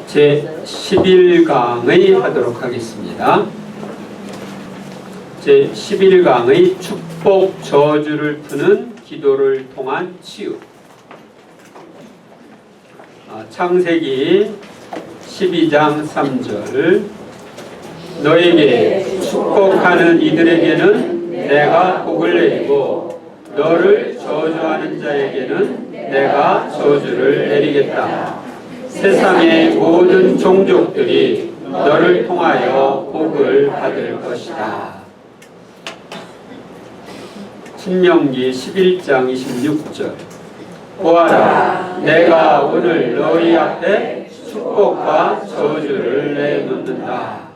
제11강의 하도록 하겠습니다. 제11강의 축복 저주를 푸는 기도를 통한 치유. 창세기 12장 3절. 너에게 축복하는 이들에게는 내가 복을 내리고 너를 저주하는 자에게는 내가 저주를 내리겠다. 세상의 모든 종족들이 너를 통하여 복을 받을 것이다. 신명기 11장 26절. 보아라, 내가 오늘 너희 앞에 축복과 저주를 내놓는다.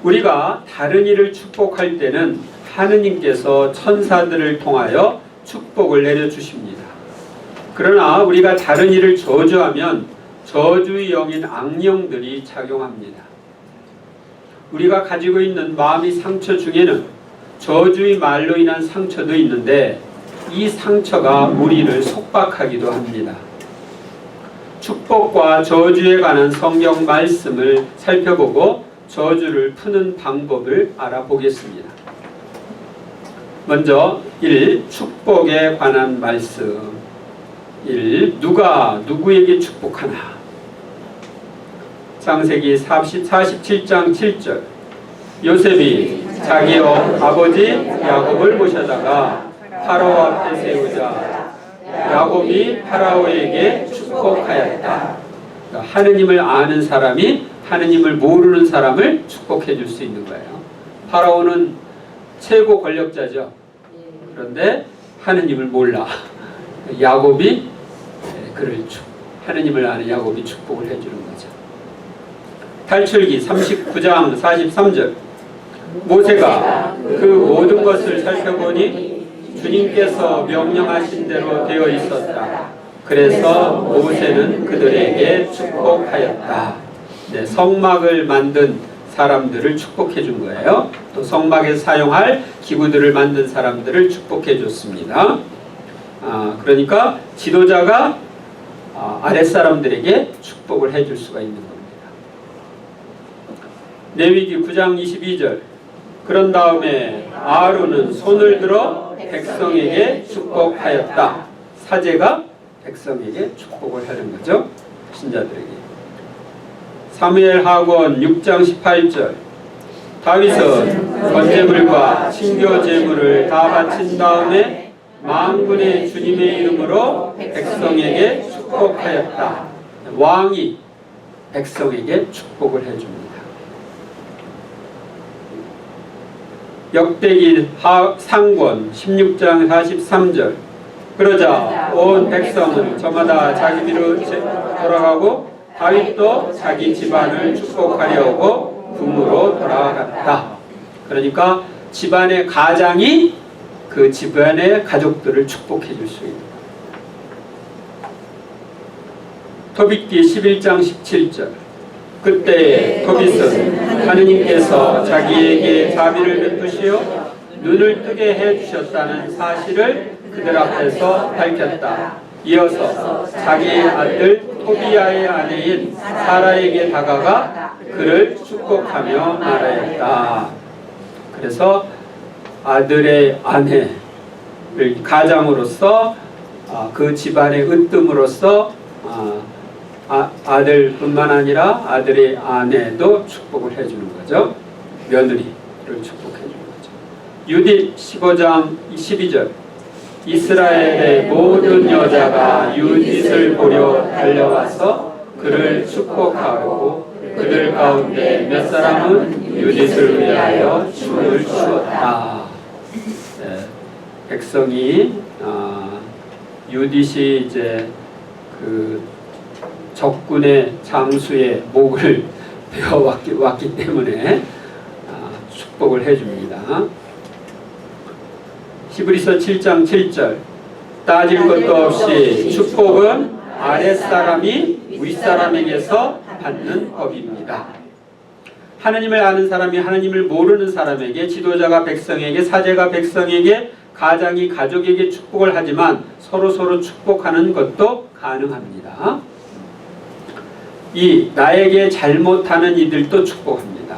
우리가 다른 이를 축복할 때는 하느님께서 천사들을 통하여 축복을 내려주십니다. 그러나 우리가 다른 이를 저주하면 저주의 영인 악령들이 작용합니다. 우리가 가지고 있는 마음의 상처 중에는 저주의 말로 인한 상처도 있는데 이 상처가 우리를 속박하기도 합니다. 축복과 저주에 관한 성경 말씀을 살펴보고 저주를 푸는 방법을 알아보겠습니다. 먼저 1. 축복에 관한 말씀. 1. 누가 누구에게 축복하나. 창세기 47장 7절. 요셉이 자기 아버지 야곱을 모셔다가 파라오 앞에 세우자 야곱이 파라오에게 축복하였다. 하느님을 아는 사람이 하느님을 모르는 사람을 축복해 줄 수 있는 거예요. 파라오는 최고 권력자죠. 그런데 하느님을 몰라. 야곱이 하느님을 아는 야곱이 축복을 해주는 거죠. 탈출기 39장 43절. 모세가 그 모든 것을 살펴보니 주님께서 명령하신 대로 되어 있었다. 그래서 모세는 그들에게 축복하였다. 성막을 만든 사람들을 축복해 준 거예요. 또 성막에서 사용할 기구들을 만든 사람들을 축복해 줬습니다. 그러니까 지도자가 아랫사람들에게 축복을 해줄 수가 있는 겁니다. 레위기 9장 22절. 그런 다음에 아론은 손을 들어 백성에게 축복하였다. 사제가 백성에게 축복을 하는 거죠. 신자들에게. 사무엘하권 6장 18절. 다윗은 번제물과 친교 제물을 다 바친 다음에 만군의 주님의 이름으로 백성에게 축복하였다. 왕이 백성에게 축복을 해줍니다. 역대기 상권 16장 43절. 그러자 온 백성은 저마다 자기 뒤로 돌아가고 다윗도 자기 집안을 축복하려고 궁으로 돌아갔다. 그러니까 집안의 가장이 그 집안의 가족들을 축복해 줄 수 있는. 토빗기 11장 17절. 그때 토빗은 하느님께서 자기에게 자비를 베푸시어 눈을 뜨게 해주셨다는 사실을 그들 앞에서 밝혔다. 이어서 자기 아들 토비야의 아내인 사라에게 다가가 그를 축복하며 말하였다. 그래서 아들의 아내를 가장으로서 그 집안의 으뜸으로서 아들뿐만 아니라 아들의 아내도 축복을 해주는 거죠. 며느리를 축복해 주는 거죠. 유디 15장 22절. 이스라엘의 모든 여자가 유딧을 보려 달려와서 그를 축복하고 그들 가운데 몇 사람은 유딧을 위하여 춤을 추었다. 백성이 유딧이 이제 그 적군의 장수의 목을 베어왔기 때문에 축복을 해줍니다. 히브리서 7장 7절. 따질 것도 없이 축복은 아랫사람이 윗사람에게서 받는 법입니다. 하느님을 아는 사람이 하느님을 모르는 사람에게, 지도자가 백성에게, 사제가 백성에게, 가장이 가족에게 축복을 하지만 서로 축복하는 것도 가능합니다. 2. 나에게 잘못하는 이들도 축복합니다.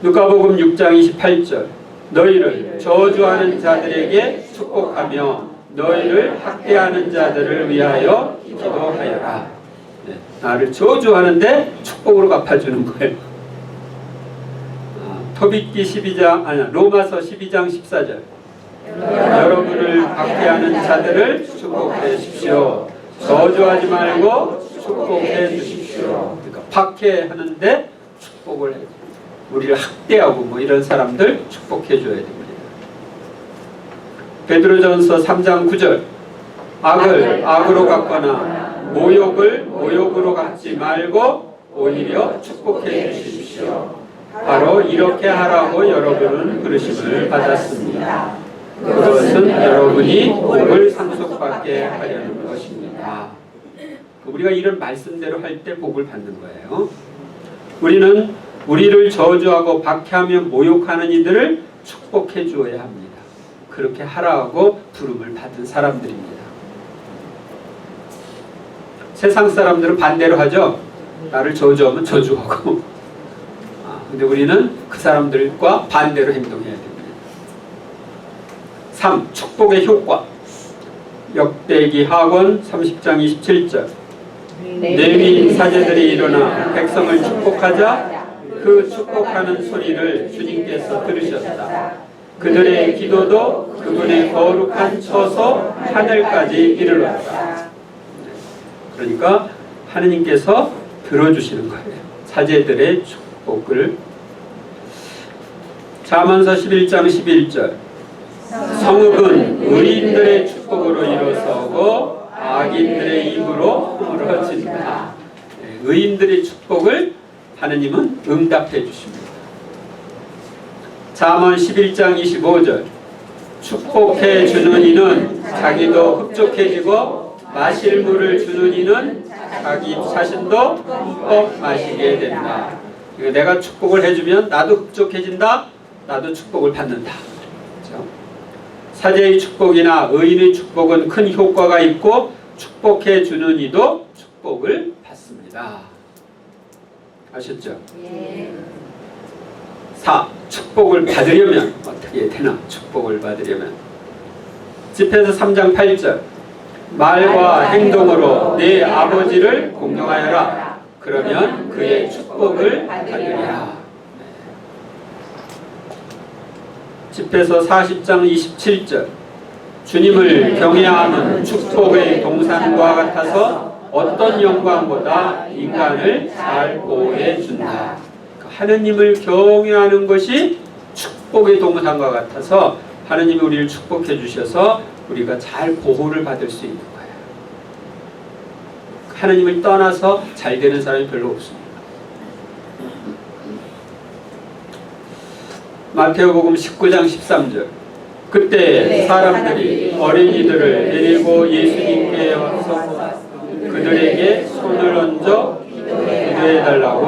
누가복음 6장 28절 너희를 저주하는 자들에게 축복하며 너희를 학대하는 자들을 위하여 기도하여라. 네, 나를 저주하는데 축복으로 갚아주는 거예요. 토비기 12장 로마서 12장 14절 여러분을 박해하는 자들을 축복해 주십시오. 저주하지 말고 축복해 주십시오. 그러니까 박해하는데 축복을 해. 우리를 학대하고 뭐 이런 사람들 축복해 줘야 됩니다. 베드로전서 3장 9절 악을 악으로 갚거나 모욕을 모욕으로 갚지 말고 오히려 축복해 주십시오. 바로 이렇게 하라고 여러분은 부르심을 받았습니다. 그것은 여러분이 복을 상속받게 하려는 것입니다. 우리가 이런 말씀대로 할 때 복을 받는 거예요. 우리는 우리를 저주하고 박해하며 모욕하는 이들을 축복해 주어야 합니다. 그렇게 하라고 부름을 받은 사람들입니다. 세상 사람들은 반대로 하죠. 나를 저주하면 저주하고. 근데 우리는 그 사람들과 반대로 행동해야 됩니다. 3. 축복의 효과. 역대기 하권 30장 27절 레위 사제들이 일어나 백성을 축복하자 그 축복하는 소리를 주님께서 들으셨다. 그들의 기도도 그분의 거룩한 처소 하늘까지 이르렀다. 그러니까 하느님께서 들어주시는 거예요. 사제들의 축복을. 잠언서 11장 11절 성읍은 의인들의 축복으로 일어서고 악인들의 입으로 허물어진다. 의인들의 축복을 하느님은 응답해 주십니다. 잠언 11장 25절 축복해 주는 이는 자기도 흡족해지고 마실 물을 주는 이는 자기 자신도 흠뻑 마시게 된다. 그러니까 내가 축복을 해주면 나도 흡족해진다. 나도 축복을 받는다. 그렇죠? 사제의 축복이나 의인의 축복은 큰 효과가 있고 축복해 주는 이도 축복을 받습니다. 아셨죠? 네. 4. 축복을 받으려면 어떻게 해야 되나? 축복을 받으려면 집회서 3장 8절 말과 행동으로 내 아버지를 공경하여라. 그러면 그의 축복을 받으리라. 집회서 40장 27절 주님을 경외함은 축복의 동산과 같아서 어떤 영광보다 인간을 잘 보호해 준다. 하느님을 경외하는 것이 축복의 동산과 같아서 하느님이 우리를 축복해 주셔서 우리가 잘 보호를 받을 수 있는 거예요. 하느님을 떠나서 잘 되는 사람이 별로 없습니다. 마태복음 19장 13절 그때 사람들이 어린이들을 데리고 예수님께 와서 그들에게 손을 얹어 기도해 달라고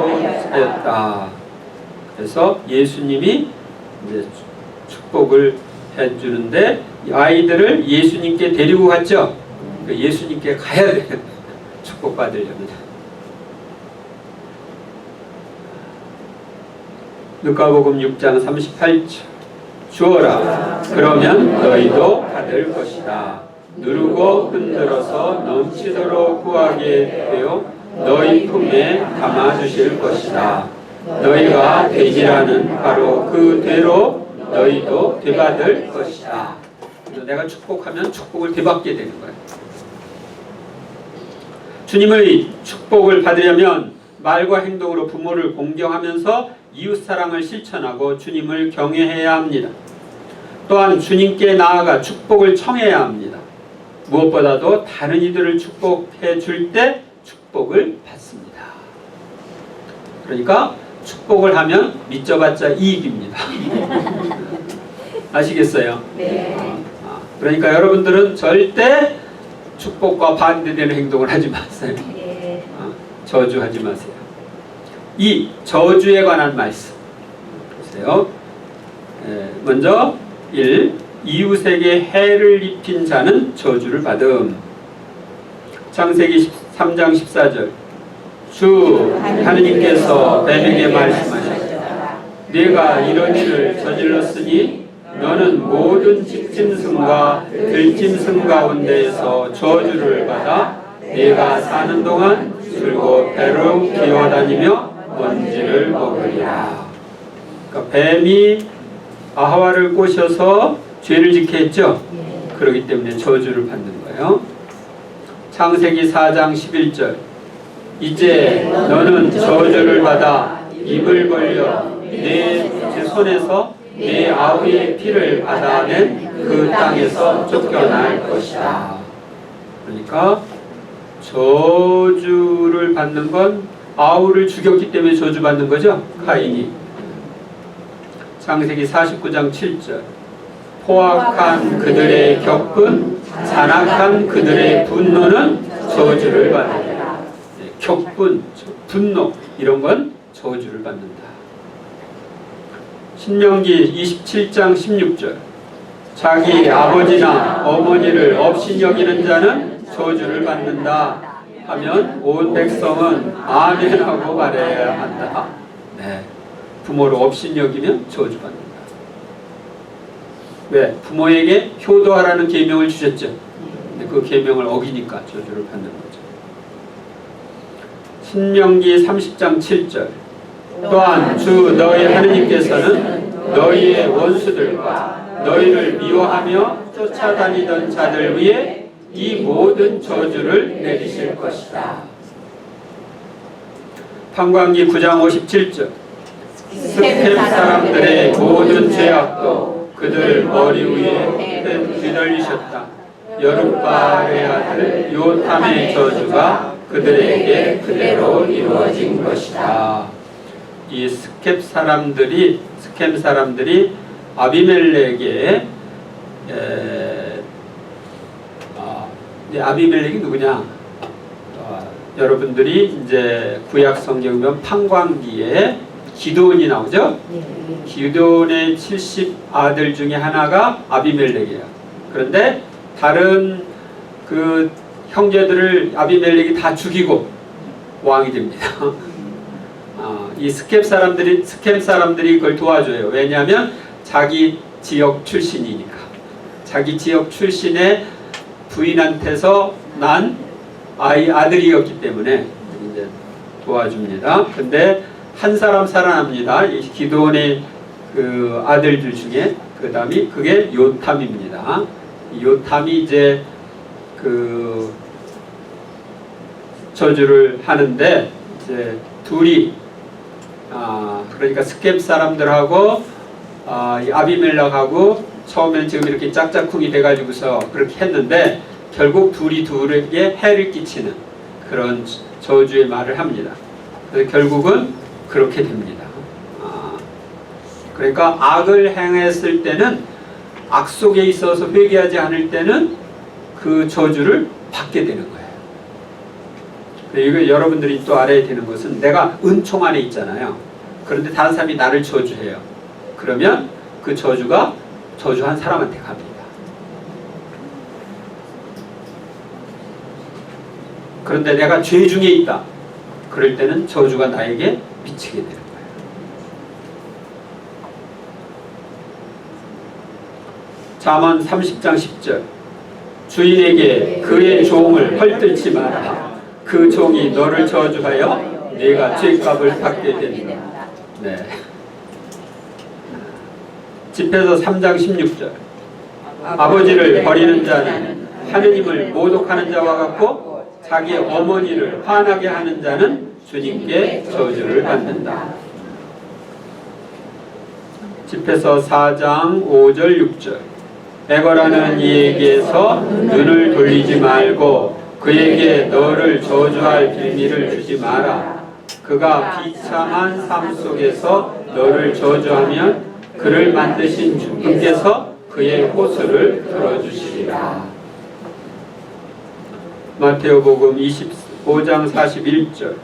하였다. 그래서 예수님이 이제 축복을 해주는데 아이들을 예수님께 데리고 갔죠. 그러니까 예수님께 가야 돼요. 축복받으려면. 누가복음 6장 38절 주어라 그러면 너희도 받을 것이다. 누르고 흔들어서 넘치도록 구하게 되어 너희 품에 담아주실 것이다. 너희가 되지라는 바로 그 대로 너희도 되받을 것이다. 그래서 내가 축복하면 축복을 되받게 되는 거예요. 주님의 축복을 받으려면 말과 행동으로 부모를 공경하면서 이웃사랑을 실천하고 주님을 경외해야 합니다. 또한 주님께 나아가 축복을 청해야 합니다. 무엇보다도 다른 이들을 축복해 줄 때 축복을 받습니다. 그러니까 축복을 하면 믿져봤자 이익입니다. 아시겠어요? 네. 그러니까 여러분들은 절대 축복과 반대되는 행동을 하지 마세요. 네. 저주하지 마세요. 2. 저주에 관한 말씀 보세요. 먼저 1. 이웃에게 해를 입힌 자는 저주를 받음. 창세기 3장 14절 주 하느님께서 뱀에게 말씀하셨다. 네가 이런 일을 저질렀으니 너는 모든 집짐승과 들짐승 가운데에서 저주를 받아 네가 사는 동안 줄곧 배로 기어다니며 먼지를 먹으리라. 그러니까 뱀이 하와를 꼬셔서 죄를 짓게 했죠. 그렇기 때문에 저주를 받는 거예요. 창세기 4장 11절. 이제 너는 저주를 받아 입을 벌려 내 손에서 내 아우의 피를 받아낸 그 땅에서 쫓겨날 것이다. 그러니까 저주를 받는 건 아우를 죽였기 때문에 저주받는 거죠. 카인이. 창세기 49장 7절. 포악한 그들의 격분, 잔악한 그들의 분노는 저주를 받는다. 격분, 분노 이런 건 저주를 받는다. 신명기 27장 16절. 자기 아버지나 어머니를 없이 여기는 자는 저주를 받는다 하면 온 백성은 아멘하고 말해야 한다. 네. 부모를 없이 여기면 저주받는다. 왜? 부모에게 효도하라는 계명을 주셨죠. 근데 그 계명을 어기니까 저주를 받는 거죠. 신명기 30장 7절. 또한 주 너희 하느님께서는 너희의 원수들과 너희를 미워하며 쫓아다니던 자들 위에 이 모든 저주를 내리실 것이다. 판관기 9장 57절. 스켐 사람들의 모든 죄악도 그들 머리 위에 뒤떨리셨다. 여룹바알의 아들 요탐의 저주가 그들에게 그대로 이루어진 것이다. 이 스켐 사람들이 아비멜렉의 아비멜렉이 누구냐? 여러분들이 이제 구약 성경이면 판관기에 기드온이 나오죠? 기드온의 70 아들 중에 하나가 아비멜렉이에요. 그런데 다른 그 형제들을 아비멜렉이 다 죽이고 왕이 됩니다. 이 스켐 사람들이 그걸 도와줘요. 왜냐하면 자기 지역 출신이니까. 자기 지역 출신의 부인한테서 난 아들이었기 때문에 이제 도와줍니다. 근데 한 사람 살아납니다. 이 기드온의 그 아들들 중에 그게 요탐입니다. 요탐이 이제 그 저주를 하는데 이제 둘이 그러니까 스켐 사람들하고 이 아비멜렉하고 처음엔 지금 이렇게 짝짝꿍이 돼가지고서 그렇게 했는데 결국 둘에게 해를 끼치는 그런 저주의 말을 합니다. 그래서 결국은 그렇게 됩니다. 그러니까 악을 행했을 때는 악 속에 있어서 회개하지 않을 때는 그 저주를 받게 되는 거예요. 이거 여러분들이 또 알아야 되는 것은 내가 은총 안에 있잖아요. 그런데 다른 사람이 나를 저주해요. 그러면 그 저주가 저주한 사람한테 갑니다. 그런데 내가 죄 중에 있다. 그럴 때는 저주가 나에게 미치게 되는 거예요. 잠언 30장 10절. 주인에게 그의 종을 헐뜯지 마라. 그 종이 너를 저주하여 네가 죄값을 받게 된다. 네. 집에서 3장 16절. 아버지를 버리는 자는 하느님을 모독하는 자와 같고 자기 어머니를 화나게 하는 자는 주님께 저주를 받는다. 집에서 4장 5절 6절. 애걸하는 이에게서 눈을 돌리지 말고 그에게 너를 저주할 빌미를 주지 마라. 그가 비참한 삶 속에서 너를 저주하면 그를 만드신 주님께서 그의 호소를 들어주시리라. 마태오복음 25장 41절.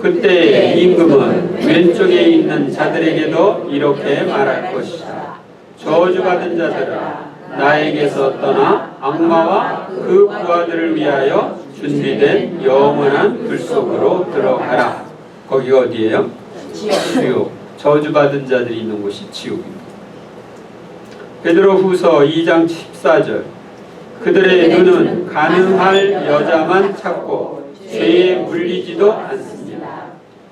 그때 임금은 왼쪽에 있는 자들에게도 이렇게 말할 것이다. 저주받은 자들아, 나에게서 떠나 악마와 그 부하들을 위하여 준비된 영원한 불 속으로 들어가라. 거기가 어디예요? 지옥. 저주받은 자들이 있는 곳이 지옥입니다. 베드로후서 2장 14절. 그들의 눈은 가늠할 여자만 찾고 죄에 물리지도 않습니다.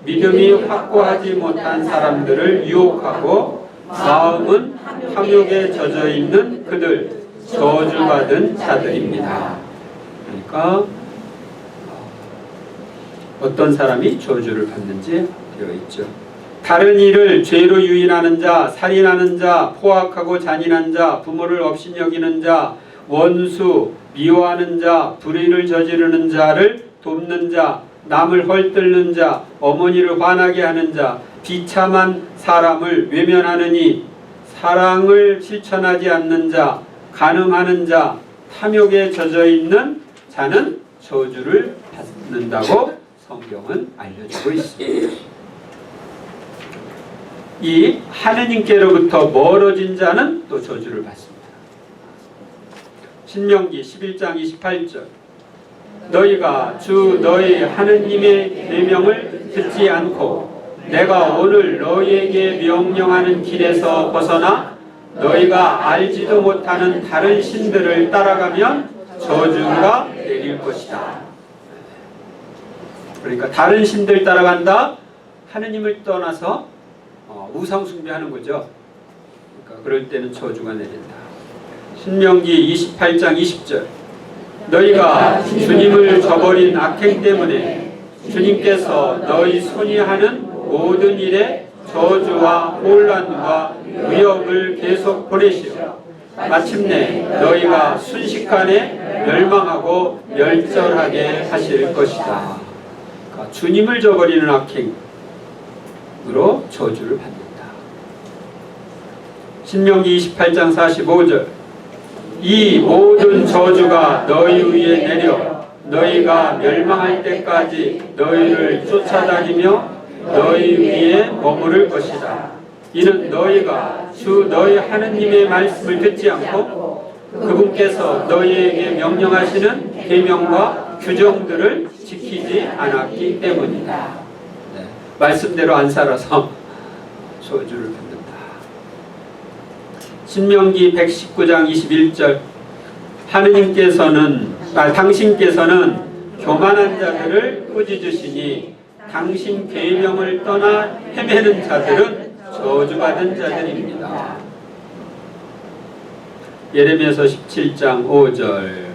믿음이 확고하지 못한 사람들을 유혹하고 마음은 탐욕에 젖어 있는 그들, 저주받은 자들입니다. 그러니까 어떤 사람이 저주를 받는지 되어 있죠. 다른 이를 죄로 유인하는 자, 살인하는 자, 포악하고 잔인한 자, 부모를 업신여기는 자, 원수, 미워하는 자, 불의를 저지르는 자를 돕는 자, 남을 헐뜯는 자, 어머니를 화나게 하는 자, 비참한 사람을 외면하느니, 사랑을 실천하지 않는 자, 간음하는 자, 탐욕에 젖어 있는 자는 저주를 받는다고 성경은 알려주고 있습니다. 이 하느님께로부터 멀어진 자는 또 저주를 받습니다. 신명기 11장 28절. 너희가 주 너희 하느님의 계명을 듣지 않고 내가 오늘 너희에게 명령하는 길에서 벗어나 너희가 알지도 못하는 다른 신들을 따라가면 저주가 내릴 것이다. 그러니까 다른 신들 따라간다? 하느님을 떠나서 우상 숭배하는 거죠. 그러니까 그럴 때는 저주가 내린다. 신명기 28장 20절. 너희가 주님을 저버린 악행 때문에 주님께서 너희 손이 하는 모든 일에 저주와 혼란과 위협을 계속 보내시어 마침내 너희가 순식간에 멸망하고 멸절하게 하실 것이다. 그러니까 주님을 저버리는 악행으로 저주를 받는다. 신명기 28장 45절. 이 모든 저주가 너희 위에 내려 너희가 멸망할 때까지 너희를 쫓아다니며 너희 위에 머무를 것이다. 이는 너희가 주 너희 하느님의 말씀을 듣지 않고 그분께서 너희에게 명령하시는 계명과 규정들을 지키지 않았기 때문이다. 네. 말씀대로 안 살아서 저주를 받는다. 신명기 119장 21절. 당신께서는 교만한 자들을 꾸짖으시니 당신 계명을 떠나 헤매는 자들은 저주받은 자들입니다. 예레미야서 17장 5절.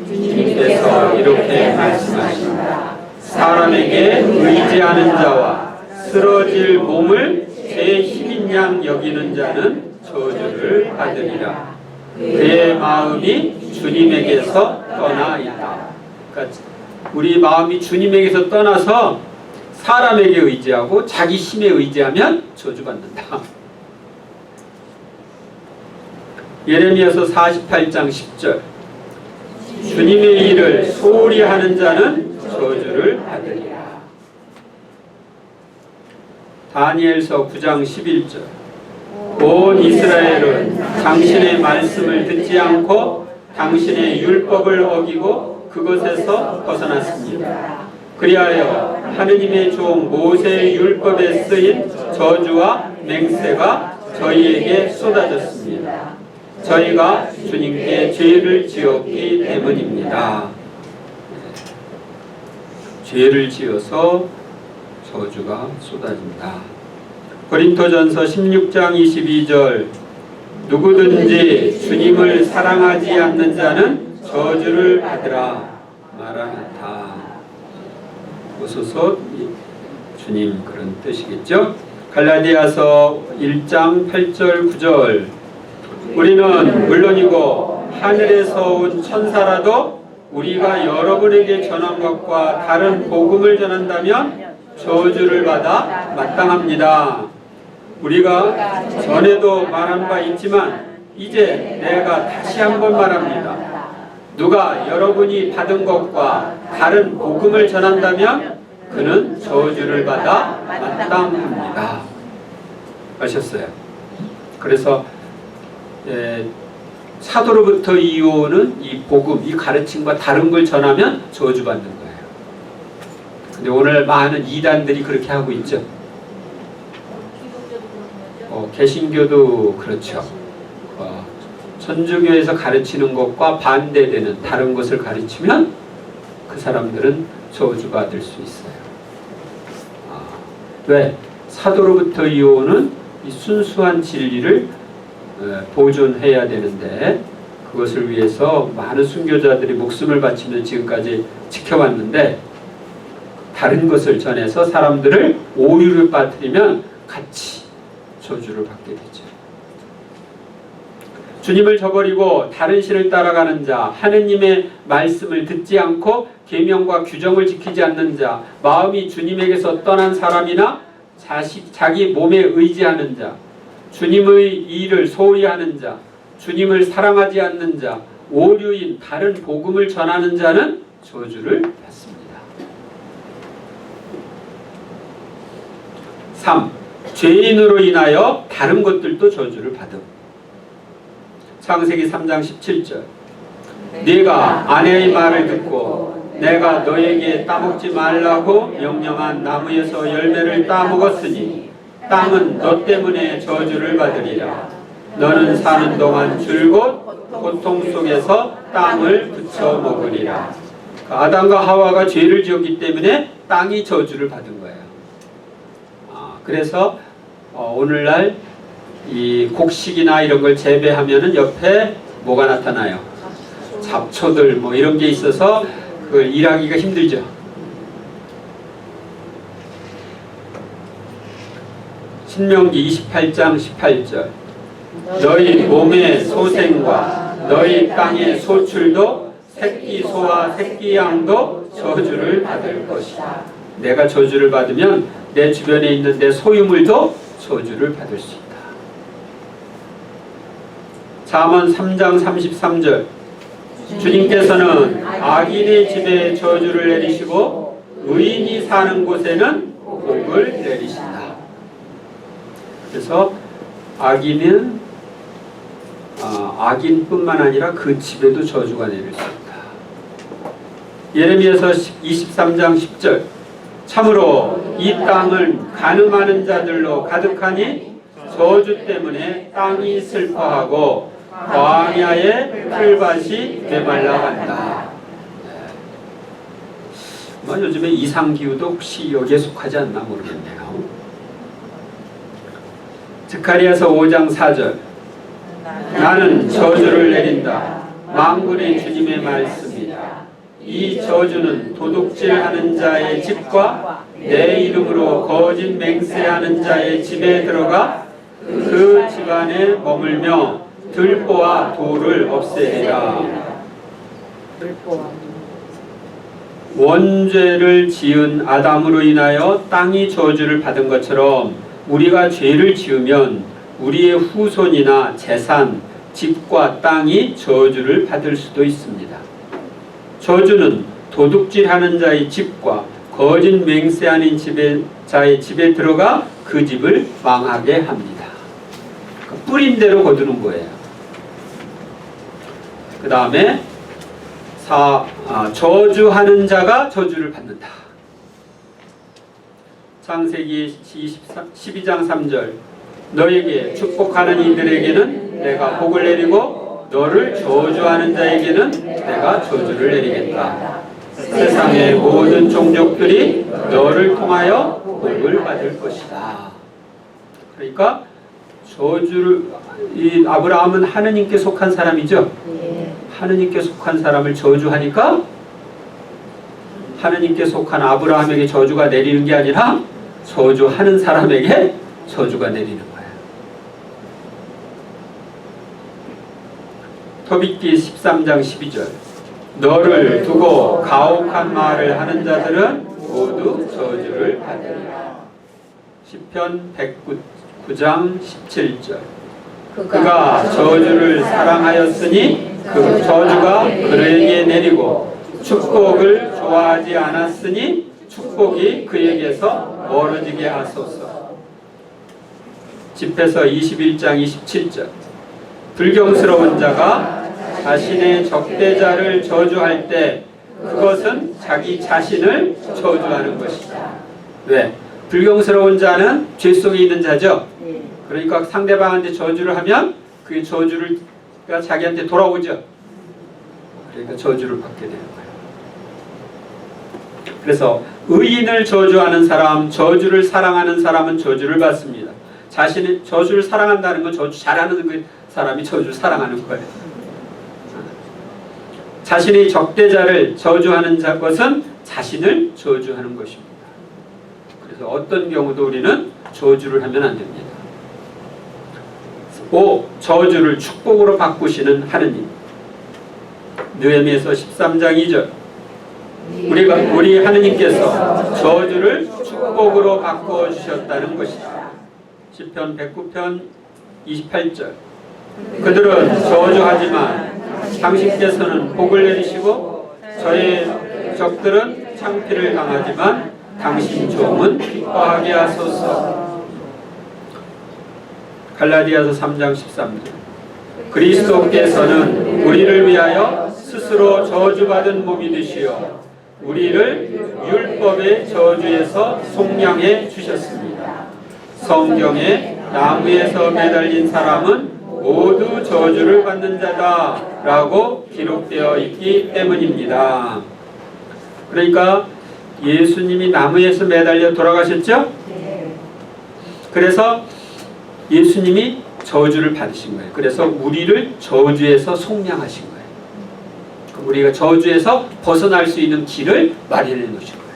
주님께서 이렇게 말씀하신다. 사람에게 의지하는 자와 쓰러질 몸을 제 힘인 양 여기는 자는 저주를 받으리라. 그의 마음이 주님에게서 떠나 있다. 그러니까 우리 마음이 주님에게서 떠나서 사람에게 의지하고 자기 힘에 의지하면 저주받는다. 예레미야서 48장 10절. 주님의 일을 소홀히 하는 자는 저주를 받으리라. 다니엘서 9장 11절. 온 이스라엘은 당신의 말씀을 듣지 않고 당신의 율법을 어기고 그것에서 벗어났습니다. 그리하여 하느님의 종 모세의 율법에 쓰인 저주와 맹세가 저희에게 쏟아졌습니다. 저희가 주님께 죄를 지었기 때문입니다. 죄를 지어서 저주가 쏟아진다. 고린토전서 16장 22절. 누구든지 주님을 사랑하지 않는 자는 저주를 받으라 말하는다. 오소서 주님 그런 뜻이겠죠. 갈라디아서 1장 8절 9절. 우리는 물론이고 하늘에서 온 천사라도 우리가 여러분에게 전한 것과 다른 복음을 전한다면 저주를 받아 마땅합니다. 우리가 전에도 말한 바 있지만 이제 내가 다시 한번 말합니다. 누가 여러분이 받은 것과 다른 복음을 전한다면 그는 저주를 받아 마땅합니다. 아셨어요? 그래서 사도로부터 이어오는 이 복음, 이 가르침과 다른 걸 전하면 저주받는 거예요. 근데 오늘 많은 이단들이 그렇게 하고 있죠. 개신교도 그렇죠. 천주교에서 가르치는 것과 반대되는 다른 것을 가르치면 그 사람들은 저주받을 수 있어요. 왜? 사도로부터 이어오는 이 순수한 진리를 보존해야 되는데 그것을 위해서 많은 순교자들이 목숨을 바치면서 지금까지 지켜왔는데 다른 것을 전해서 사람들을 오류를 빠뜨리면 같이 저주를 받게 되죠. 주님을 저버리고 다른 신을 따라가는 자, 하느님의 말씀을 듣지 않고 계명과 규정을 지키지 않는 자, 마음이 주님에게서 떠난 사람이나 자기 몸에 의지하는 자, 주님의 일을 소홀히 하는 자, 주님을 사랑하지 않는 자, 오류인 다른 복음을 전하는 자는 저주를 받습니다. 3. 죄인으로 인하여 다른 것들도 저주를 받음. 창세기 3장 17절. 네가 아내의 말을 듣고 내가 너에게 따먹지 말라고 명령한 나무에서 열매를 따먹었으니 땅은 너 때문에 저주를 받으리라. 너는 사는 동안 줄곧 고통 속에서 땅을 부쳐 먹으리라. 아담과 하와가 죄를 지었기 때문에 땅이 저주를 받은 거예요. 그래서 오늘날 이 곡식이나 이런 걸 재배하면은 옆에 뭐가 나타나요? 잡초들 뭐 이런 게 있어서 그걸 일하기가 힘들죠. 신명기 28장 18절. 너희 몸의 소생과 너희 땅의 소출도 새끼 소와 새끼 양도 저주를 받을 것이다. 내가 저주를 받으면 내 주변에 있는 내 소유물도 저주를 받을 수 있다. 잠언 3장 33절. 주님께서는 악인의 집에 저주를 내리시고 의인이 사는 곳에는 복을 내리신다. 그래서 악인은 악인뿐만 아니라 그 집에도 저주가 내릴 수 있다. 예레미야서 23장 10절. 참으로 이 땅은 가늠하는 자들로 가득하니 저주 때문에 땅이 슬퍼하고 광야의 풀밭이 메말라간다. 요즘에 이상기후도 혹시 여기에 속하지 않나 모르겠네요. 스가랴서 5장 4절. 나는 저주를 내린다. 만군의 주님의 말씀이다. 이 저주는 도둑질하는 자의 집과 내 이름으로 거짓 맹세하는 자의 집에 들어가 그 집안에 머물며 들보와 돌을 없애리라. 원죄를 지은 아담으로 인하여 땅이 저주를 받은 것처럼 우리가 죄를 지으면 우리의 후손이나 재산, 집과 땅이 저주를 받을 수도 있습니다. 저주는 도둑질하는 자의 집과 거짓 맹세하는 자의 집에 들어가 그 집을 망하게 합니다. 뿌린 대로 거두는 거예요. 그 다음에 저주하는 자가 저주를 받는다. 창세기 12장 3절. 너에게 축복하는 이들에게는 내가 복을 내리고 너를 저주하는 자에게는 내가 저주를 내리겠다. 세상의 모든 종족들이 너를 통하여 복을 받을 것이다. 그러니까 이 아브라함은 하느님께 속한 사람이죠. 하느님께 속한 사람을 저주하니까 하느님께 속한 아브라함에게 저주가 내리는 게 아니라 저주하는 사람에게 저주가 내리는 거예요. 토비기 13장 12절. 너를 두고 가혹한 말을 하는 자들은 모두 저주를 받으리라. 시편 109장 17절. 그가 저주를 사랑하였으니 그 저주가 그에게 내리고 축복을 좋아하지 않았으니 축복이 그에게서 멀어지게 하소서. 집회서 21장 27절. 불경스러운 자가 자신의 적대자를 저주할 때 그것은 자기 자신을 저주하는 것이다. 왜? 불경스러운 자는 죄 속에 있는 자죠. 그러니까 상대방한테 저주를 하면 그 저주가 자기한테 돌아오죠. 그러니까 저주를 받게 되는 거예요. 그래서 의인을 저주하는 사람, 저주를 사랑하는 사람은 저주를 받습니다. 자신이 저주를 사랑한다는 건 저주 잘하는 그 사람이 저주를 사랑하는 거예요. 자신의 적대자를 저주하는 것은 자신을 저주하는 것입니다. 그래서 어떤 경우도 우리는 저주를 하면 안 됩니다. 5. 저주를 축복으로 바꾸시는 하느님. 느헤미야서 13장 2절. 우리 하느님께서 저주를 축복으로 바꾸어 주셨다는 것이다. 시편 109편 28절. 그들은 저주하지만 당신께서는 복을 내리시고 저의 적들은 창피를 당하지만 당신 종은 기뻐하게 하소서. 갈라디아서 3장 13절. 그리스도께서는 우리를 위하여 스스로 저주받은 몸이 되시어 우리를 율법의 저주에서 속량해 주셨습니다. 성경에 나무에서 매달린 사람은 모두 저주를 받는 자다 라고 기록되어 있기 때문입니다. 그러니까 예수님이 나무에서 매달려 돌아가셨죠? 그래서 예수님이 저주를 받으신 거예요. 그래서 우리를 저주에서 속량하신 거예요. 우리가 저주에서 벗어날 수 있는 길을 마련해 놓으신 거예요.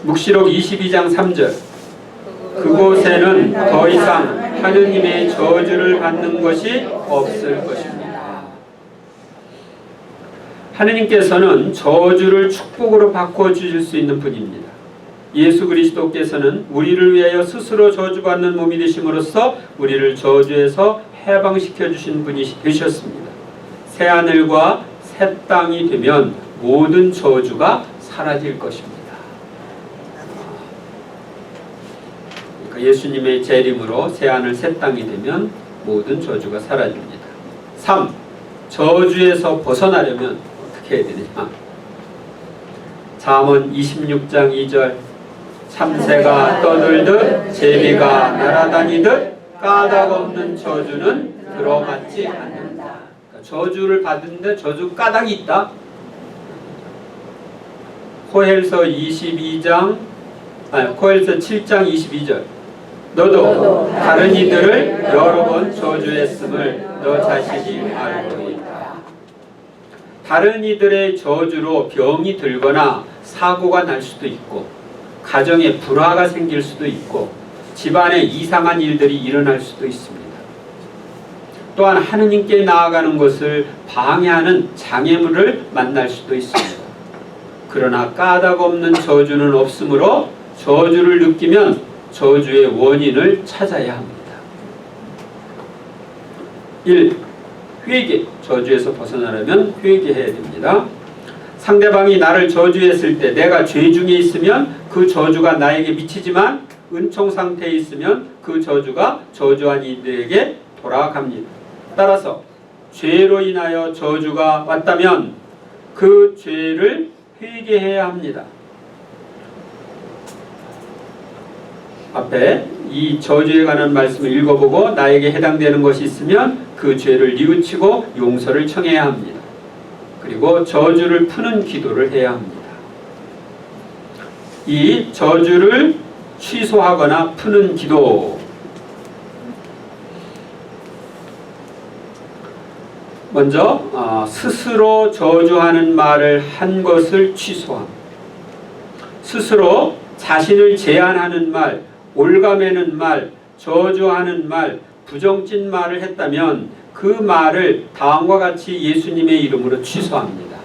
묵시록 22장 3절. 그곳에는 더 이상 하느님의 저주를 받는 것이 없을 것입니다. 하느님께서는 저주를 축복으로 바꿔 주실 수 있는 분입니다. 예수 그리스도께서는 우리를 위하여 스스로 저주받는 몸이 되심으로써 우리를 저주에서 해방시켜 주신 분이 되셨습니다. 새하늘과 새 땅이 되면 모든 저주가 사라질 것입니다. 그러니까 예수님의 재림으로 새하늘 새 땅이 되면 모든 저주가 사라집니다. 3. 저주에서 벗어나려면 어떻게 해야 되느냐? 잠언 26장 2절. 참새가 떠들듯 제비가 날아다니듯 까닭 없는 저주는 들어맞지 않는다. 그러니까 저주를 받는데 저주 까닭이 있다. 코엘서 7장 22절. 너도 다른 이들을 여러 번 저주했음을 너 자신이 알고 있다. 다른 이들의 저주로 병이 들거나 사고가 날 수도 있고 가정에 불화가 생길 수도 있고 집안에 이상한 일들이 일어날 수도 있습니다. 또한 하느님께 나아가는 것을 방해하는 장애물을 만날 수도 있습니다. 그러나 까닭 없는 저주는 없으므로 저주를 느끼면 저주의 원인을 찾아야 합니다. 1. 회개. 저주에서 벗어나려면 회개해야 됩니다. 상대방이 나를 저주했을 때 내가 죄 중에 있으면 그 저주가 나에게 미치지만 은총 상태에 있으면 그 저주가 저주한 이들에게 돌아갑니다. 따라서 죄로 인하여 저주가 왔다면 그 죄를 회개해야 합니다. 앞에 이 저주에 관한 말씀을 읽어보고 나에게 해당되는 것이 있으면 그 죄를 뉘우치고 용서를 청해야 합니다. 그리고 저주를 푸는 기도를 해야 합니다. 이 저주를 취소하거나 푸는 기도. 먼저 스스로 저주하는 말을 한 것을 취소함. 스스로 자신을 제한하는 말, 올가매는 말, 저주하는 말, 부정진 말을 했다면 그 말을 다음과 같이 예수님의 이름으로 취소합니다.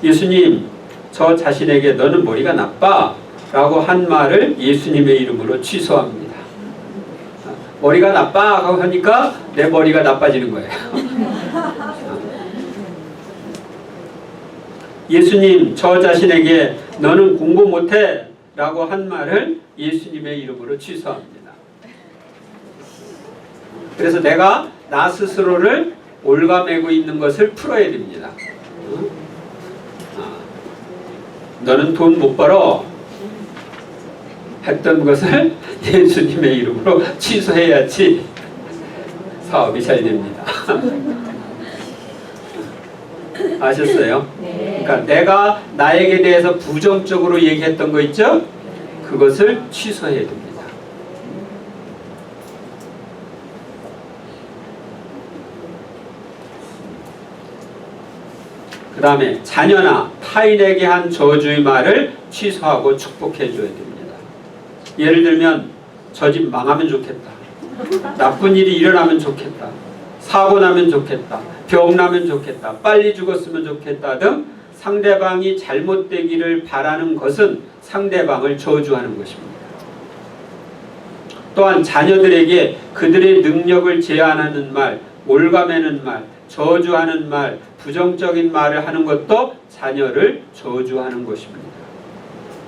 예수님, 저 자신에게 너는 머리가 나빠 라고 한 말을 예수님의 이름으로 취소합니다. 머리가 나빠 하고 하니까 내 머리가 나빠지는 거예요. 예수님, 저 자신에게 너는 공부 못해 라고 한 말을 예수님의 이름으로 취소합니다. 그래서 내가 나 스스로를 올가매고 있는 것을 풀어야 됩니다. 너는 돈 못 벌어 했던 것을 예수님의 이름으로 취소해야지 사업이 잘 됩니다. 아셨어요? 그러니까 내가 나에게 대해서 부정적으로 얘기했던 거 있죠? 그것을 취소해야 됩니다. 그 다음에 자녀나 타인에게 한 저주의 말을 취소하고 축복해 줘야 됩니다. 예를 들면 저 집 망하면 좋겠다. 나쁜 일이 일어나면 좋겠다. 사고 나면 좋겠다. 병 나면 좋겠다. 빨리 죽었으면 좋겠다 등 상대방이 잘못되기를 바라는 것은 상대방을 저주하는 것입니다. 또한 자녀들에게 그들의 능력을 제한하는 말, 올가매는 말, 저주하는 말, 부정적인 말을 하는 것도 자녀를 저주하는 것입니다.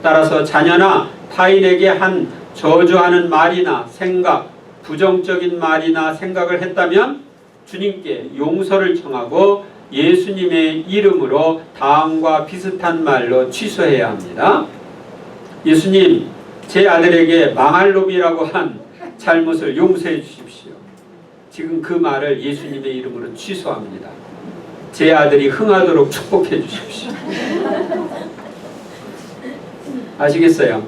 따라서 자녀나 타인에게 한 저주하는 말이나 생각, 부정적인 말이나 생각을 했다면 주님께 용서를 청하고 예수님의 이름으로 다음과 비슷한 말로 취소해야 합니다. 예수님, 제 아들에게 망할 놈이라고 한 잘못을 용서해 주십시오. 지금 그 말을 예수님의 이름으로 취소합니다. 제 아들이 흥하도록 축복해 주십시오. 아시겠어요?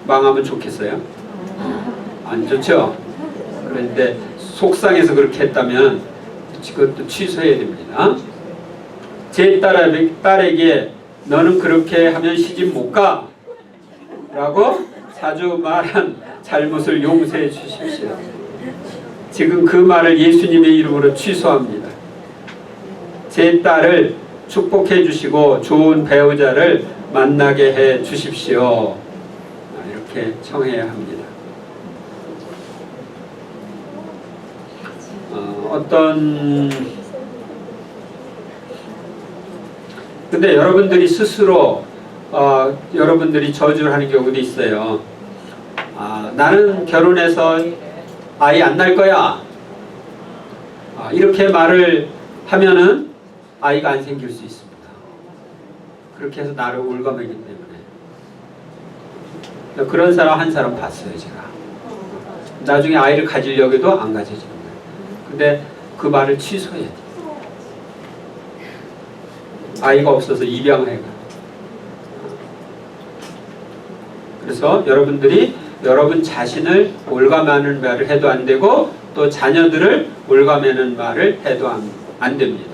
망하면 좋겠어요? 안 좋죠? 그런데 속상해서 그렇게 했다면 그것도 취소해야 됩니다. 제 딸에게 너는 그렇게 하면 시집 못 가 라고 자주 말한 잘못을 용서해 주십시오. 지금 그 말을 예수님의 이름으로 취소합니다. 제 딸을 축복해 주시고 좋은 배우자를 만나게 해 주십시오. 이렇게 청해야 합니다. 근데 여러분들이 스스로 여러분들이 저주를 하는 경우도 있어요. 나는 결혼해서 아이 안 날 거야. 이렇게 말을 하면은 아이가 안 생길 수 있습니다. 그렇게 해서 나를 올가매기 때문에. 그런 사람 한 사람 봤어요, 제가. 나중에 아이를 가지려고 해도 안 가져지는 거예요. 근데 그 말을 취소해야 돼요. 아이가 없어서 입양해가. 그래서 여러분들이 여러분 자신을 올가매는 말을 해도 안 되고 또 자녀들을 올가매는 말을 해도 안 됩니다.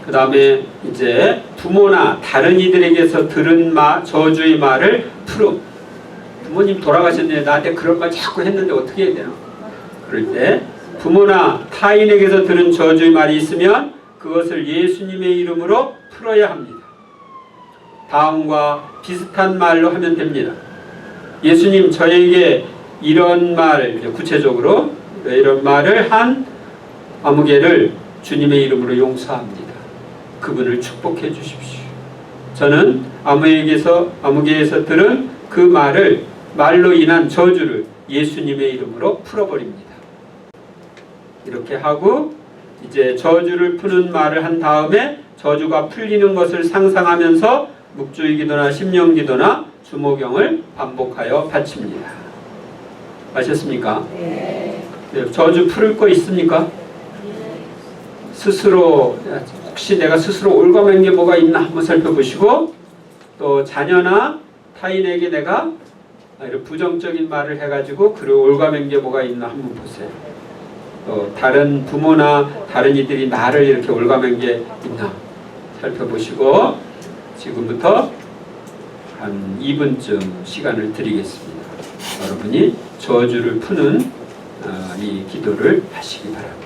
그 다음에 이제 부모나 다른 이들에게서 들은 저주의 말을 풀음. 부모님 돌아가셨네. 나한테 그런 말 자꾸 했는데 어떻게 해야 되나? 그럴 때 부모나 타인에게서 들은 저주의 말이 있으면 그것을 예수님의 이름으로 풀어야 합니다. 다음과 비슷한 말로 하면 됩니다. 예수님, 저에게 이런 말, 구체적으로 이런 말을 한 아무개를 주님의 이름으로 용서합니다. 그분을 축복해 주십시오. 저는 아무개에서 들은 그 말로 인한 저주를 예수님의 이름으로 풀어버립니다. 이렇게 하고 이제 저주를 푸는 말을 한 다음에 저주가 풀리는 것을 상상하면서 묵주의기도나 심령기도나 주모경을 반복하여 바칩니다. 아셨습니까? 네. 저주 풀을 거 있습니까? 스스로 혹시 내가 스스로 올가맨 게 뭐가 있나 한번 살펴보시고 또 자녀나 타인에게 내가 이런 부정적인 말을 해가지고 그리고 올가맨 게 뭐가 있나 한번 보세요. 또 다른 부모나 다른 이들이 나를 이렇게 올가맨 게 있나 살펴보시고 지금부터 한 2분쯤 시간을 드리겠습니다. 여러분이 저주를 푸는 이 기도를 하시기 바랍니다.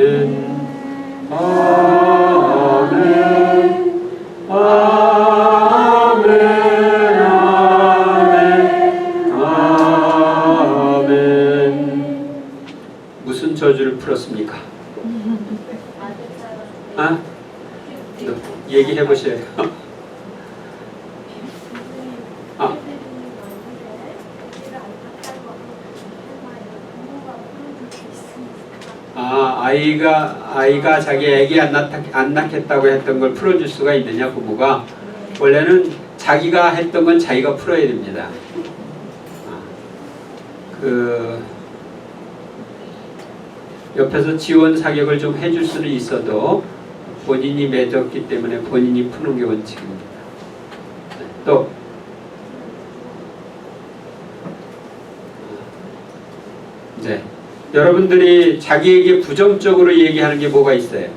아멘, 아멘, 아멘. 무슨 저주를 풀었습니까? 아? 얘기해 보세요. 아이가 자기 애기 안 낳겠다고 했던 걸 풀어줄 수가 있느냐, 부모가. 원래는 자기가 했던 건 자기가 풀어야 됩니다. 옆에서 지원 사격을 좀 해줄 수는 있어도 본인이 맺었기 때문에 본인이 푸는 게 원칙입니다. 또 네. 여러분들이 자기에게 부정적으로 얘기하는 게 뭐가 있어요?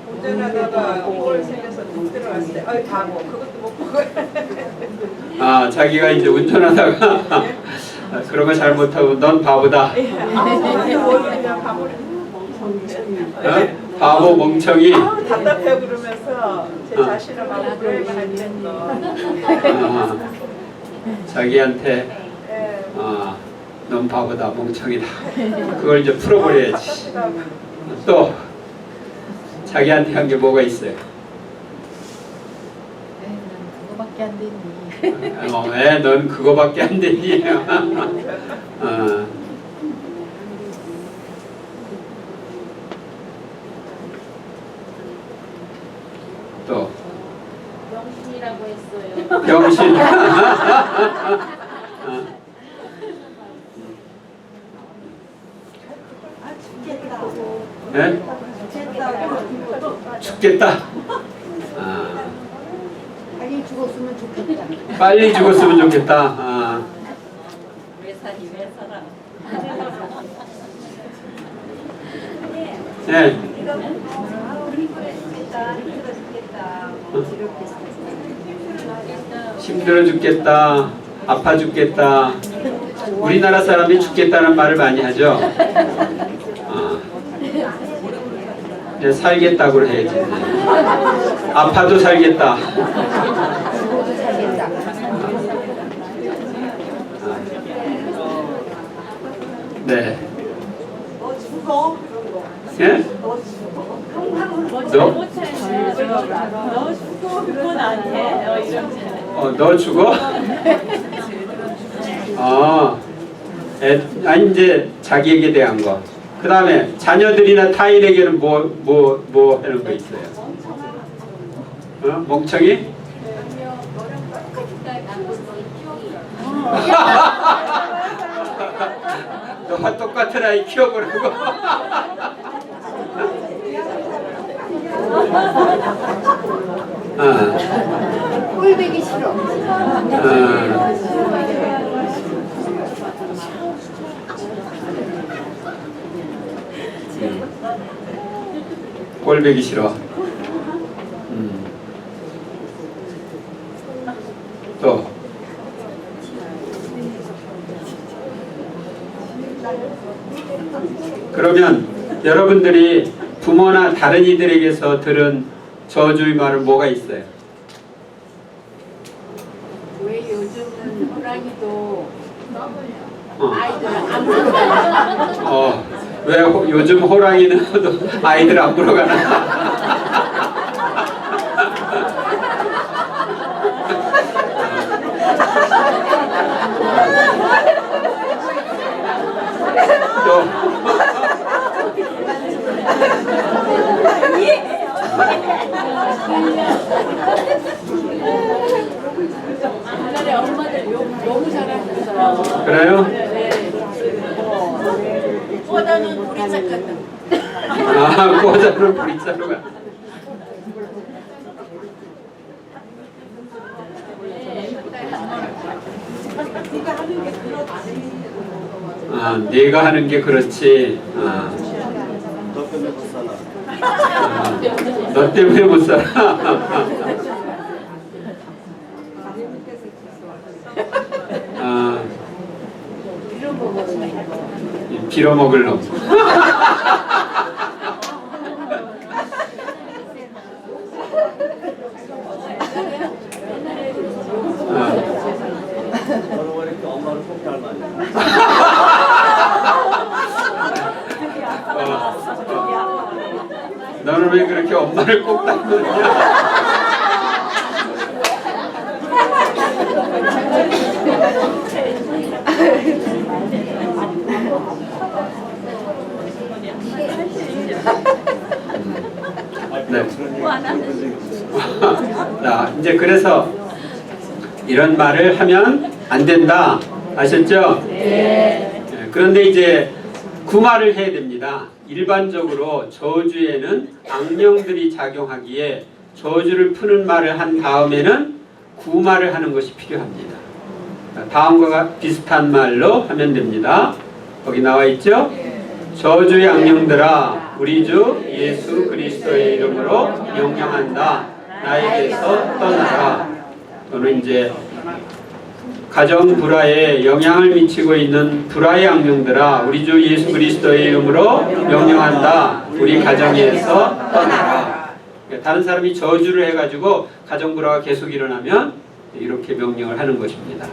운전하다가 꼴 생겨서 못 들어갔을 때 바보 그것도 못 보고 자기가 이제 운전하다가 그런 거 잘못하고 넌 바보다. 바보 멍청이. 답답해 그러면서 제 자신을 막 그래만 했던 자기한테 넌 바보다, 멍청이다. 그걸 이제 풀어버려야지. 또 자기한테 한 게 뭐가 있어요? 그거밖에 안 되니. 넌 그거밖에 안 되니. 또 병신이라고 했어요. 병신. 네? 죽겠다. 빨리 죽었으면 좋겠다. 빨리 죽었으면 좋겠다. 왜 사니 왜 살아? 네. 힘들어 죽겠다. 아파 죽겠다. 우리나라 사람이 죽겠다는 말을 많이 하죠. 이제 살겠다고 해야지. 아파도 살겠다. 네. 예? 너 죽어? 아니 이제 자기에게 대한 거. 그 다음에 자녀들이나 타인에게는 뭐 하는 거 있어요? 멍청이? 너와 똑같은 아이 키워보라고. 꼴배기 싫어. 꼴배기 싫어. 또 그러면 여러분들이 부모나 다른 이들에게서 들은 저주의 말은 뭐가 있어요? 왜 요즘은 호랑이도 아이들을 안 물어가나? 왜 요즘 호랑이는 아이들 안 물어가나? 옛날에 엄마들 너무 잘하셨어요. 그래요? 보다는 우리 책 같은. 꼬자는 브리자로 가. 내가 하는 게 그렇지. 너 때문에 못 살아. 빌어먹을 놈. 왜 그렇게 엄마를 꼭 닮느냐? 네. 자, 이제 그래서 이런 말을 하면 안 된다. 아셨죠? 네. 그런데 이제 구말을 해야 됩니다. 일반적으로 저주에는 악령들이 작용하기에 저주를 푸는 말을 한 다음에는 구말을 하는 것이 필요합니다. 다음과 비슷한 말로 하면 됩니다. 거기 나와 있죠? 저주의 악령들아 우리 주 예수 그리스도의 이름으로 명령한다. 나에게서 떠나라. 또는 이제 가정 불화에 영향을 미치고 있는 불화의 악령들아 우리 주 예수 그리스도의 이름으로 명령한다. 우리 가정에서 떠나라. 다른 사람이 저주를 해가지고 가정 불화가 계속 일어나면 이렇게 명령을 하는 것입니다.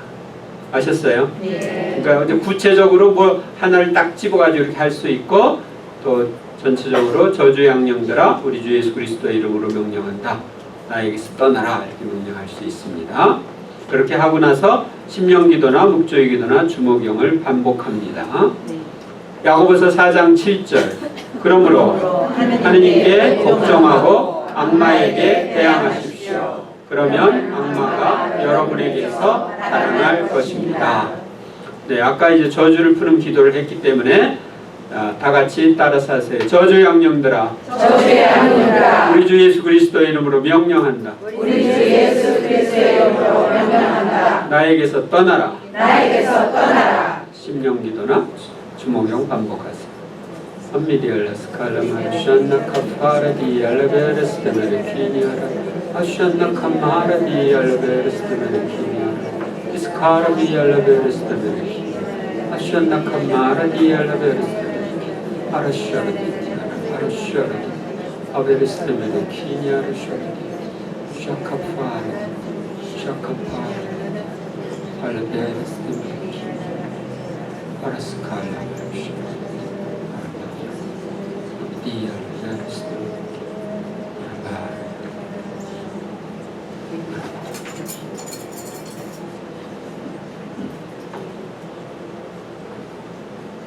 아셨어요? 네. 그러니까 구체적으로 뭐 하나를 딱 집어가지고 이렇게 할 수 있고 또 전체적으로 저주의 악령들아 우리 주 예수 그리스도의 이름으로 명령한다. 나에게서 떠나라 이렇게 명령할 수 있습니다. 그렇게 하고 나서 심령기도나 묵조의 기도나 주목용을 반복합니다. 야고보서 4장 7절 그러므로 하느님께 복종하고 악마에게 대항하십시오. 그러면 악마가 여러분에게서 달아날 것입니다. 네, 아까 이제 저주를 푸는 기도를 했기 때문에 다 같이 따라서 하세요. 저주의 악령들아 우리 주 예수 그리스도의 이름으로 명령한다. 우리 주 예수 그리스도의 이름으로 명령한다. 나에게서 떠나라. 나에게서 떠나라. 심령기도나 주목용 반복하세요. 엄미디얼라 스칼라마 슈안나 카파라디 알베르스 데메르키니아라 아슈안나 카마라디 알베르스 데메르키니아라 이스카라디 알베르스 데메르키니아라 아슈안나 카마라디 알베르스 데메르키니아라 아라슈아라디 아라슈아라디 아베르스 데메르키니아라 슈아라디 샤카파라디 샤카파라디 알베르스 데메르키니아라 아라스칼라마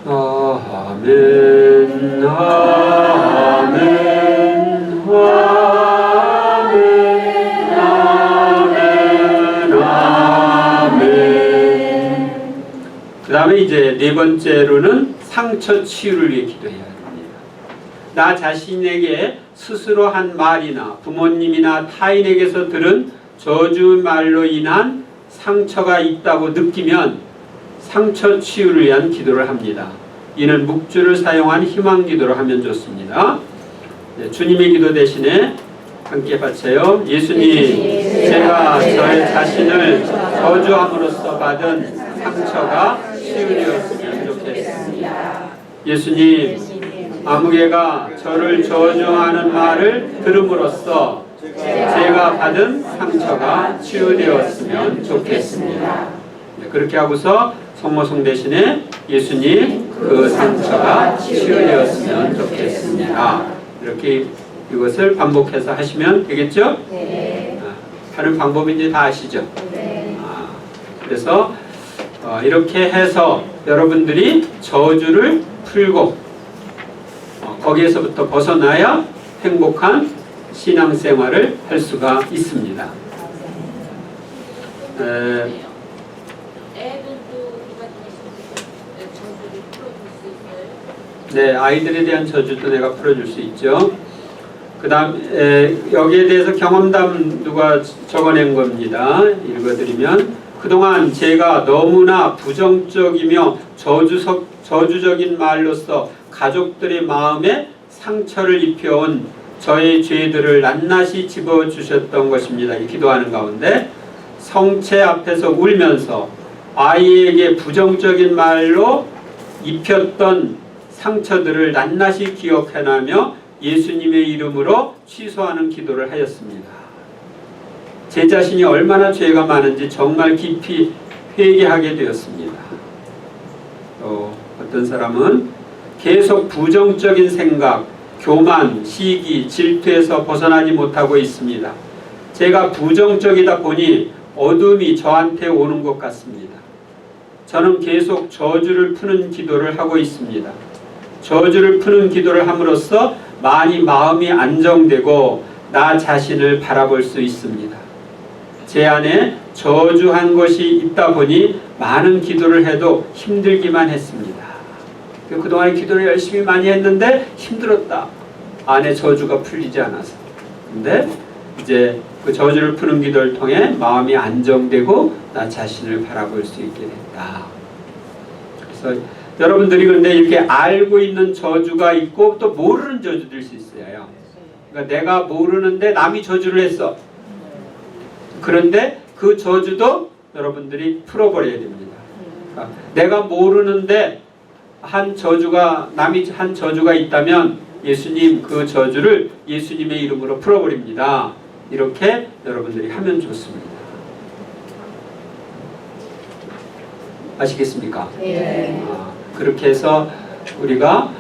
아멘, 아멘, 아멘, 아멘, 아멘. 그 다음에 이제 네 번째로는 상처 치유를 위해 기도해야 합니다. 나 자신에게 스스로 한 말이나 부모님이나 타인에게서 들은 저주 말로 인한 상처가 있다고 느끼면 상처 치유를 위한 기도를 합니다. 이는 묵주를 사용한 희망 기도로 하면 좋습니다. 네, 주님의 기도 대신에 함께 바쳐요. 예수님, 제가 저의 자신을 저주함으로써 받은 상처가 치유되었으면 좋겠습니다. 예수님, 아무개가 저를 저주하는 말을 들음으로써 제가 받은 상처가 치유되었으면 좋겠습니다. 네, 그렇게 하고서 성모성 대신에 예수님 그 상처가 치유되었으면 좋겠습니다. 이렇게 이것을 반복해서 하시면 되겠죠? 네. 하는 방법인지 다 아시죠? 네. 그래서 이렇게 해서 여러분들이 저주를 풀고 거기에서부터 벗어나야 행복한 신앙생활을 할 수가 있습니다. 네, 아이들에 대한 저주도 내가 풀어줄 수 있죠. 그 다음 여기에 대해서 경험담 누가 적어낸 겁니다. 읽어드리면 그동안 제가 너무나 부정적이며 저주적인 말로써 가족들의 마음에 상처를 입혀온 저의 죄들을 낱낱이 집어주셨던 것입니다. 기도하는 가운데 성체 앞에서 울면서 아이에게 부정적인 말로 입혔던 상처들을 낱낱이 기억해나며 예수님의 이름으로 취소하는 기도를 하였습니다. 제 자신이 얼마나 죄가 많은지 정말 깊이 회개하게 되었습니다. 또 어떤 사람은 계속 부정적인 생각, 교만, 시기, 질투에서 벗어나지 못하고 있습니다. 제가 부정적이다 보니 어둠이 저한테 오는 것 같습니다. 저는 계속 저주를 푸는 기도를 하고 있습니다. 저주를 푸는 기도를 함으로써 많이 마음이 안정되고 나 자신을 바라볼 수 있습니다. 제 안에 저주한 것이 있다 보니 많은 기도를 해도 힘들기만 했습니다. 그동안 기도를 열심히 많이 했는데 힘들었다. 안에 저주가 풀리지 않아서. 근데 이제 그 저주를 푸는 기도를 통해 마음이 안정되고 나 자신을 바라볼 수 있게 됐다. 그래서 여러분들이 그런데 이렇게 알고 있는 저주가 있고 또 모르는 저주도 있을 수 있어요. 그러니까 내가 모르는데 남이 저주를 했어. 그런데 그 저주도 여러분들이 풀어버려야 됩니다. 그러니까 내가 모르는데 남이 한 저주가 있다면 예수님 그 저주를 예수님의 이름으로 풀어버립니다. 이렇게 여러분들이 하면 좋습니다. 아시겠습니까? 네. 그렇게 해서 우리가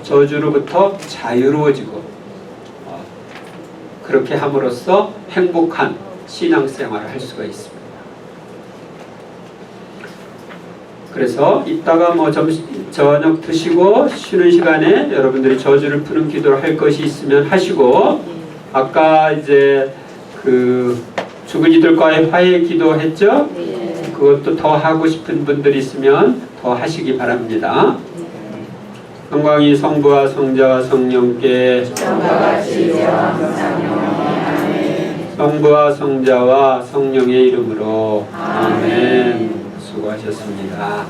저주로부터 자유로워지고 그렇게 함으로써 행복한 신앙생활을 할 수가 있습니다. 그래서 이따가 저녁 드시고 쉬는 시간에 여러분들이 저주를 푸는 기도를 할 것이 있으면 하시고, 아까 이제 그 죽은 이들과의 화해 기도했죠? 그것도 더 하고 싶은 분들이 있으면 더 하시기 바랍니다. 영광이 성부와 성자와 성령께 성부와 성자와 성령의 이름으로 아멘. 수고하셨습니다.